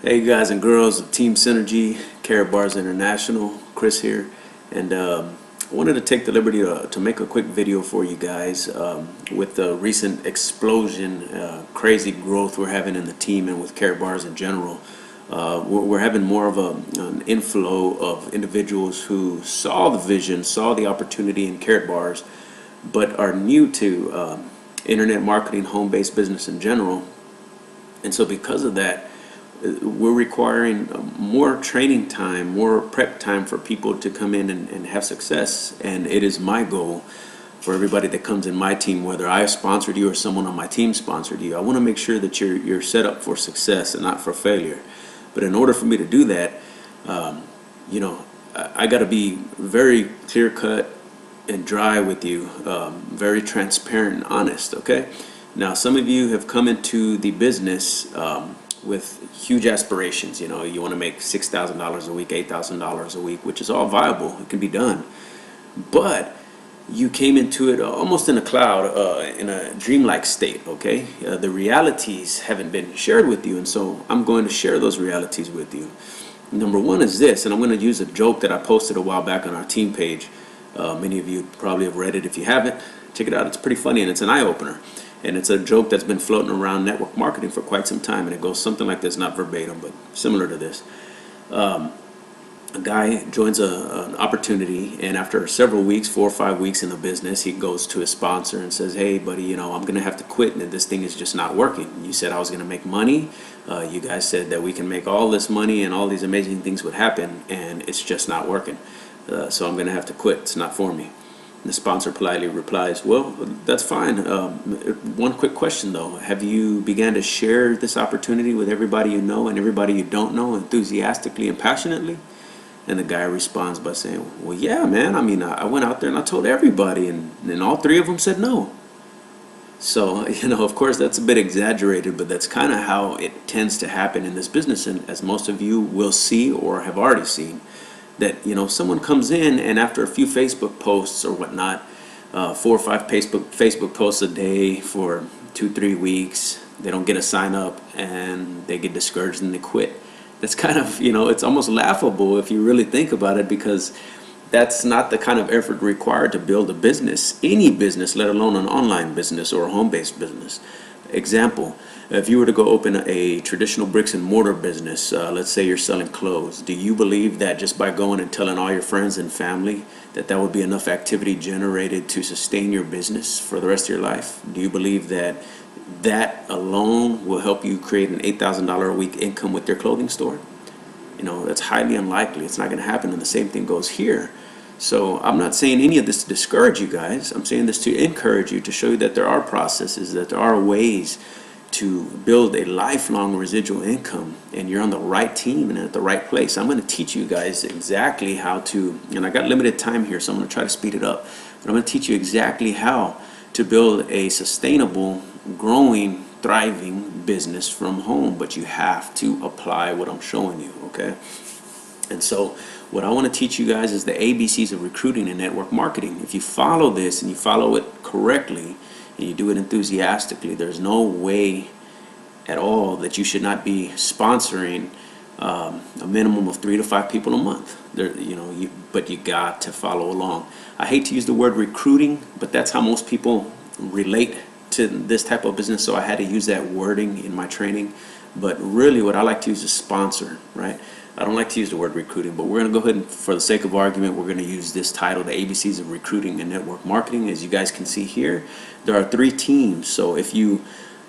Hey guys and girls of Team Synergy, Carrot Bars International, Chris here, and I wanted to take the liberty to make a quick video for you guys with the recent explosion, crazy growth we're having in the team and with Carrot Bars in general. We're having more of an inflow of individuals who saw the vision, saw the opportunity in Carrot Bars, but are new to internet marketing, home-based business in general, and so because of that, we're requiring more training time, more prep time for people to come in and have success. And it is my goal for everybody that comes in my team, whether I sponsored you or someone on my team sponsored you, I want to make sure that you're set up for success and not for failure. But in order for me to do that, I got to be very clear cut and dry with you, very transparent and honest. Okay. Now, some of you have come into the business with huge aspirations. You want to make $6,000 a week, $8,000 a week, which is all viable. It can be done. But you came into it almost in a cloud, in a dreamlike state, okay? The realities haven't been shared with you, and so I'm going to share those realities with you. Number one is this, and I'm going to use a joke that I posted a while back on our team page. Many of you probably have read it. If you haven't, check it out. It's pretty funny, and it's an eye-opener. And it's a joke that's been floating around network marketing for quite some time, and it goes something like this, not verbatim, but similar to this. A guy joins an opportunity, and after several weeks, 4 or 5 weeks in the business, he goes to his sponsor and says, "Hey, buddy, I'm going to have to quit, and this thing is just not working. You said I was going to make money. You guys said that we can make all this money and all these amazing things would happen, and it's just not working. So I'm going to have to quit. It's not for me." The sponsor politely replies, "Well, that's fine. One quick question though. Have you began to share this opportunity with everybody you know and everybody you don't know enthusiastically and passionately?" And the guy responds by saying, "Well, yeah, man. I mean, I went out there and I told everybody, and all three of them said no." So, of course, that's a bit exaggerated, but that's kind of how it tends to happen in this business. And as most of you will see or have already seen, that someone comes in and after a few Facebook posts or whatnot, 4 or 5 Facebook posts a day for 2-3 weeks, they don't get a sign up and they get discouraged and they quit. That's kind of it's almost laughable if you really think about it, because that's not the kind of effort required to build a business, any business, let alone an online business or a home-based business. Example, if you were to go open a traditional bricks and mortar business, let's say you're selling clothes, do you believe that just by going and telling all your friends and family that would be enough activity generated to sustain your business for the rest of your life? Do you believe that alone will help you create an $8,000 a week income with your clothing store? That's highly unlikely. It's not going to happen, and the same thing goes here. So I'm not saying any of this to discourage you guys. I'm saying this to encourage you, to show you that there are processes, that there are ways to build a lifelong residual income, and you're on the right team and at the right place. I'm going to teach you guys exactly how to, and I got limited time here, so I'm going to try to speed it up, but I'm going to teach you exactly how to build a sustainable, growing, thriving business from home. But you have to apply what I'm showing you, okay? And so what I want to teach you guys is the ABCs of recruiting and network marketing. If you follow this and you follow it correctly and you do it enthusiastically, there's no way at all that you should not be sponsoring a minimum of 3 to 5 people a month. But you got to follow along. I hate to use the word recruiting, but that's how most people relate to this type of business, so I had to use that wording in my training. But really what I like to use is sponsor, right? I don't like to use the word recruiting, but we're going to go ahead and, for the sake of argument, we're going to use this title, the ABCs of recruiting and network marketing. As you guys can see here, there are 3 teams. So if you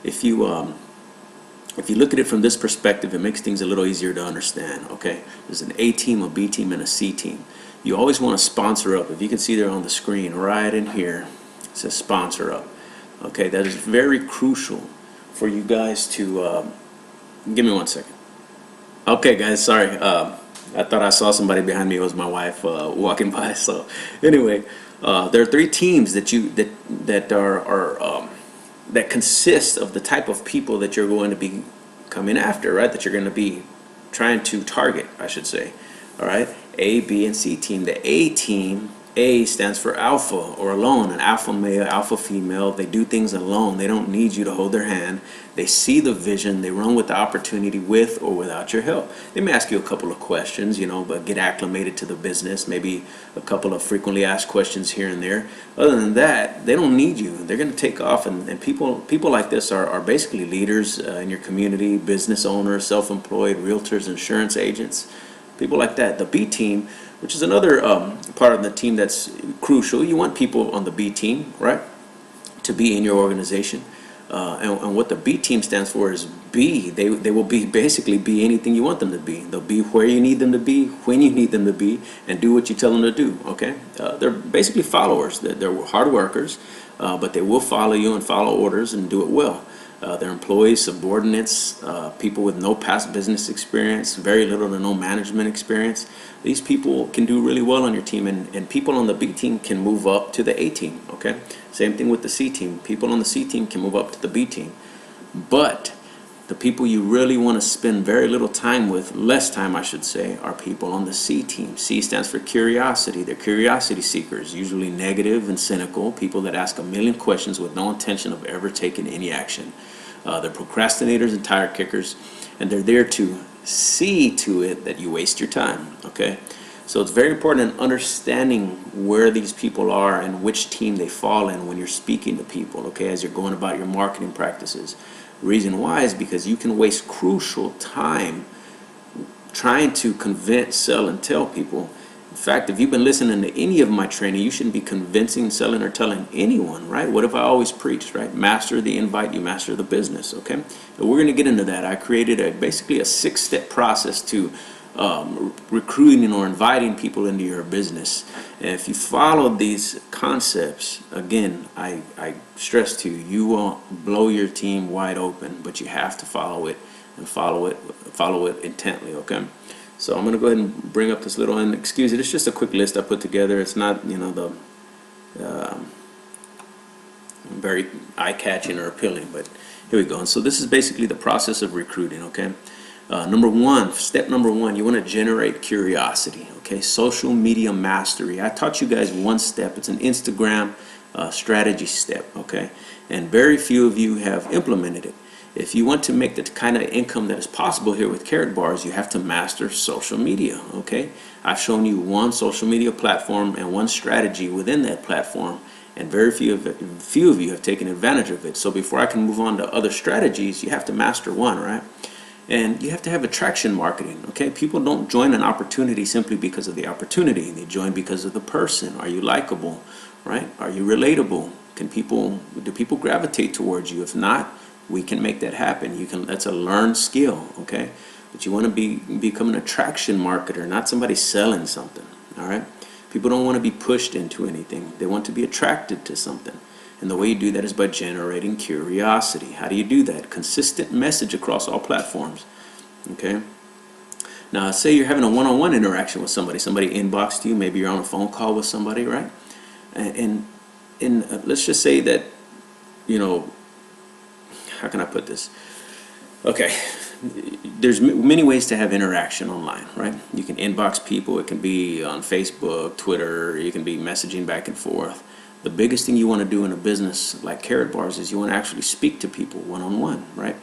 look at it from this perspective, it makes things a little easier to understand, okay? There's an A team, a B team, and a C team. You always want to sponsor up. If you can see there on the screen, right in here, it says sponsor up. Okay, that is very crucial for you guys to, give me 1 second. Okay, guys, sorry. I thought I saw somebody behind me. It was my wife walking by. So, anyway, there are 3 teams that consist of the type of people that you're going to be coming after, right? That you're going to be trying to target, I should say. All right, A, B, and C team. The A team A stands for alpha or alone, an alpha male, alpha female. They do things alone. They don't need you to hold their hand. They see the vision. They run with the opportunity with or without your help. They may ask you a couple of questions, but get acclimated to the business, maybe a couple of frequently asked questions here and there. Other than that, they don't need you. They're going to take off. And people like this are basically leaders in your community, business owners, self-employed, realtors, insurance agents, people like that. The B team, which is another part of the team that's crucial. You want people on the B team, right, to be in your organization. And what the B team stands for is B. They will basically be anything you want them to be. They'll be where you need them to be, when you need them to be, and do what you tell them to do, okay? They're basically followers. They're hard workers, but they will follow you and follow orders and do it well. They're employees, subordinates, people with no past business experience, very little to no management experience. These people can do really well on your team, and people on the B team can move up to the A team, okay? Same thing with the C team. People on the C team can move up to the B team. But the people you really want to spend very little time with, less time I should say, are people on the C team. C stands for curiosity. They're curiosity seekers, usually negative and cynical, people that ask a million questions with no intention of ever taking any action. They're procrastinators and tire kickers, and they're there to see to it that you waste your time, okay? So it's very important in understanding where these people are and which team they fall in when you're speaking to people, okay, as you're going about your marketing practices. The reason why is because you can waste crucial time trying to convince, sell, and tell people. In fact, if you've been listening to any of my training, you shouldn't be convincing, selling, or telling anyone, right? What have I always preached, right? Master the invite, you master the business, okay? And we're going to get into that. I created basically a 6-step process to recruiting or inviting people into your business. And if you follow these concepts, again, I stress to you, you will blow your team wide open, but you have to follow it and follow it intently, okay? So I'm going to go ahead and bring up this little, and excuse it, it's just a quick list I put together. It's not, the very eye-catching or appealing, but here we go. And so this is basically the process of recruiting, okay? Step number one, you want to generate curiosity, okay? Social media mastery. I taught you guys one step. It's an Instagram strategy step, okay? And very few of you have implemented it. If you want to make the kind of income that is possible here with Carrot Bars, you have to master social media, okay? I've shown you one social media platform and one strategy within that platform, and very few of you have taken advantage of it. So before I can move on to other strategies, you have to master one, right? And you have to have attraction marketing, okay? People don't join an opportunity simply because of the opportunity. They join because of the person. Are you likable, right? Are you relatable? Do people gravitate towards you? If not, we can make that happen. That's a learned skill, okay? But you want to become an attraction marketer, not somebody selling something, all right? People don't want to be pushed into anything. They want to be attracted to something. And the way you do that is by generating curiosity. How do you do that? Consistent message across all platforms, okay? Now, say you're having a one-on-one interaction with somebody. Somebody inboxed you. Maybe you're on a phone call with somebody, right? And let's just say that, how can I put this? Okay, there's many ways to have interaction online, right? You can inbox people. It can be on Facebook, Twitter. You can be messaging back and forth. The biggest thing you want to do in a business like Carrot Bars is you want to actually speak to people one-on-one, right?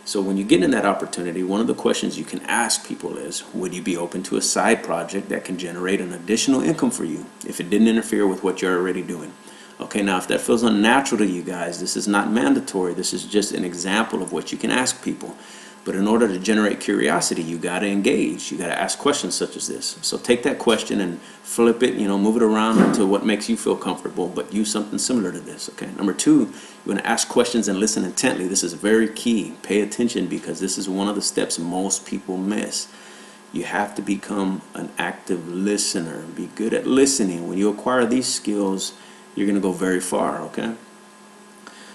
So when you get in that opportunity, one of the questions you can ask people is, would you be open to a side project that can generate an additional income for you if it didn't interfere with what you're already doing? Okay, now if that feels unnatural to you guys, this is not mandatory. This is just an example of what you can ask people. But in order to generate curiosity, you got to engage. You got to ask questions such as this. So take that question and flip it, move it around to what makes you feel comfortable, but use something similar to this, okay? Number two, you want to ask questions and listen intently. This is very key. Pay attention, because this is one of the steps most people miss. You have to become an active listener. Be good at listening. When you acquire these skills, you're going to go very far, okay?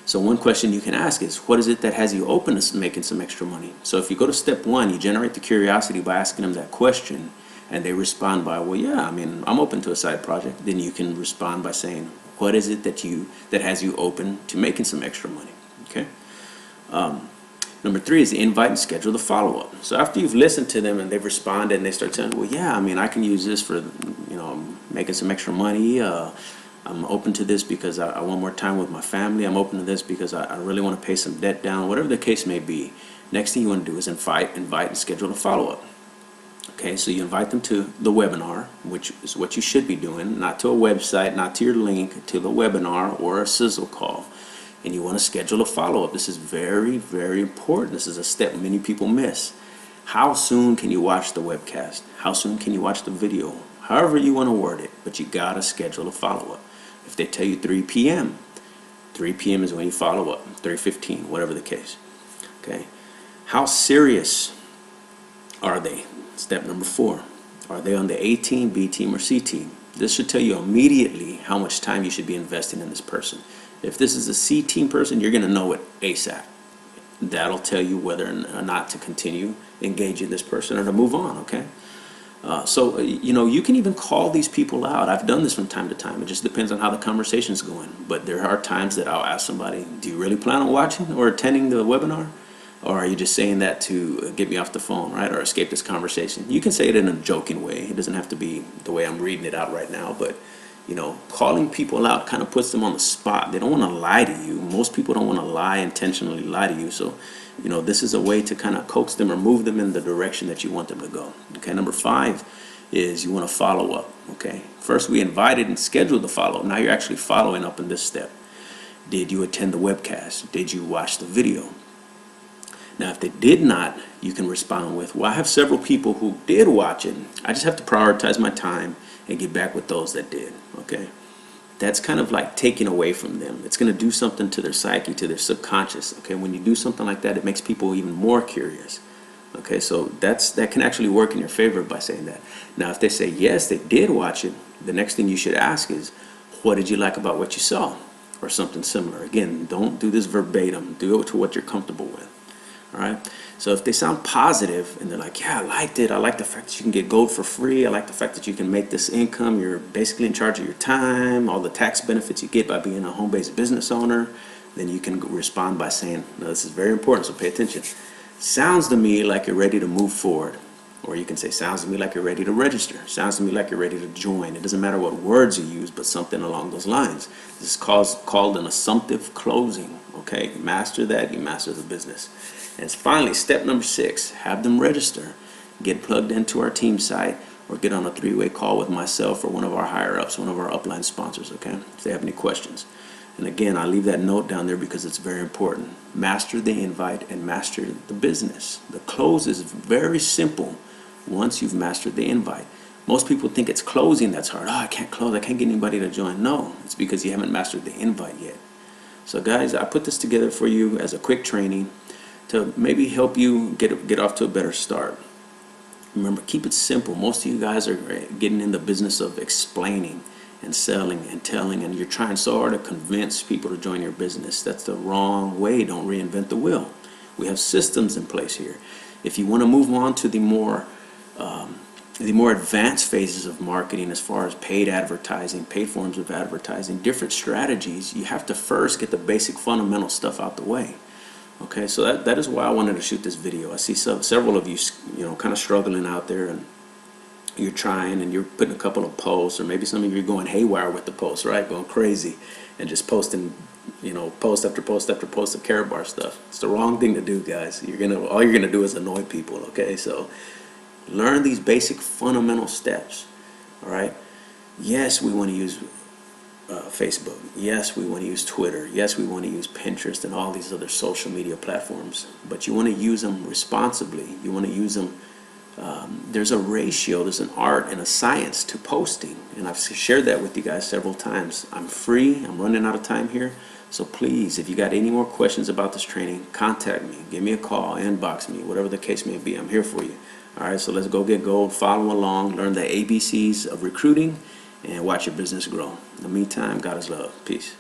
So one question you can ask is, what is it that has you open to making some extra money? So if you go to step one, you generate the curiosity by asking them that question, and they respond by, well, yeah, I'm open to a side project. Then you can respond by saying, what is it that has you open to making some extra money, okay? Number three is the invite and schedule the follow-up. So after you've listened to them and they've responded and they start saying, well, yeah, I can use this for, making some extra money. I'm open to this because I want more time with my family. I'm open to this because I really want to pay some debt down, whatever the case may be. Next thing you want to do is invite and schedule a follow-up. Okay, so you invite them to the webinar, which is what you should be doing, not to a website, not to your link, to the webinar or a sizzle call. And you want to schedule a follow-up. This is very, very important. This is a step many people miss. How soon can you watch the webcast? How soon can you watch the video? However you want to word it, but you got to schedule a follow-up. If they tell you 3 p.m., 3 p.m. is when you follow up, 3:15, whatever the case. Okay, how serious are they? Step number 4. Are they on the A team, B team, or C team? This should tell you immediately how much time you should be investing in this person. If this is a C team person, you're going to know it ASAP. That'll tell you whether or not to continue engaging this person or to move on, okay? So, you can even call these people out. I've done this from time to time. It just depends on how the conversation's going. But there are times that I'll ask somebody, do you really plan on watching or attending the webinar? Or are you just saying that to get me off the phone, right? Or escape this conversation? You can say it in a joking way. It doesn't have to be the way I'm reading it out right now. But, calling people out kind of puts them on the spot. They don't want to lie to you. Most people don't want to intentionally lie to you. So, this is a way to kind of coax them or move them in the direction that you want them to go. Okay, number 5 is you want to follow up. Okay, first we invited and scheduled the follow-up. Now you're actually following up in this step. Did you attend the webcast? Did you watch the video? Now, if they did not, you can respond with, well, I have several people who did watch it. I just have to prioritize my time and get back with those that did. Okay, that's kind of like taking away from them. It's going to do something to their psyche, to their subconscious. Okay, when you do something like that, it makes people even more curious. Okay, so that can actually work in your favor by saying that. Now, if they say yes, they did watch it, the next thing you should ask is, what did you like about what you saw? Or something similar. Again, don't do this verbatim. Do it to what you're comfortable with. All right. So if they sound positive and they're like, yeah, I liked it. I like the fact that you can get gold for free. I like the fact that you can make this income. You're basically in charge of your time, all the tax benefits you get by being a home-based business owner. Then you can respond by saying, no, this is very important, so pay attention. Sounds to me like you're ready to move forward. Or you can say, sounds to me like you're ready to register. Sounds to me like you're ready to join. It doesn't matter what words you use, but something along those lines. This is called an assumptive closing. Okay, master that, you master the business. And finally, step number 6, have them register. Get plugged into our team site or get on a 3-way call with myself or one of our higher-ups, one of our upline sponsors, okay, if they have any questions. And again, I leave that note down there because it's very important. Master the invite and master the business. The close is very simple once you've mastered the invite. Most people think it's closing that's hard. Oh, I can't close. I can't get anybody to join. No, it's because you haven't mastered the invite yet. So guys, I put this together for you as a quick training to maybe help you get off to a better start. Remember, keep it simple. Most of you guys are getting in the business of explaining and selling and telling, and you're trying so hard to convince people to join your business. That's the wrong way. Don't reinvent the wheel. We have systems in place here. If you want to move on to the more advanced phases of marketing, as far as paid advertising, paid forms of advertising, different strategies, you have to first get the basic fundamental stuff out the way. Okay, so that is why I wanted to shoot this video. I see several of you, kind of struggling out there, and you're trying and you're putting a couple of posts, or maybe some of you are going haywire with the posts, right? Going crazy and just posting, post after post after post of carrot bar stuff. It's the wrong thing to do, guys. All you're gonna do is annoy people. Okay, so learn these basic fundamental steps. All right. Yes, we want to use Facebook. Yes, we want to use Twitter. Yes, we want to use Pinterest and all these other social media platforms. But you want to use them responsibly. You want to use them. There's a ratio, there's an art and a science to posting. And I've shared that with you guys several times. I'm free. I'm running out of time here. So please, if you got any more questions about this training, contact me. Give me a call, inbox me, whatever the case may be. I'm here for you. All right, so let's go get gold, follow along, learn the ABCs of recruiting, and watch your business grow. In the meantime, God is love. Peace.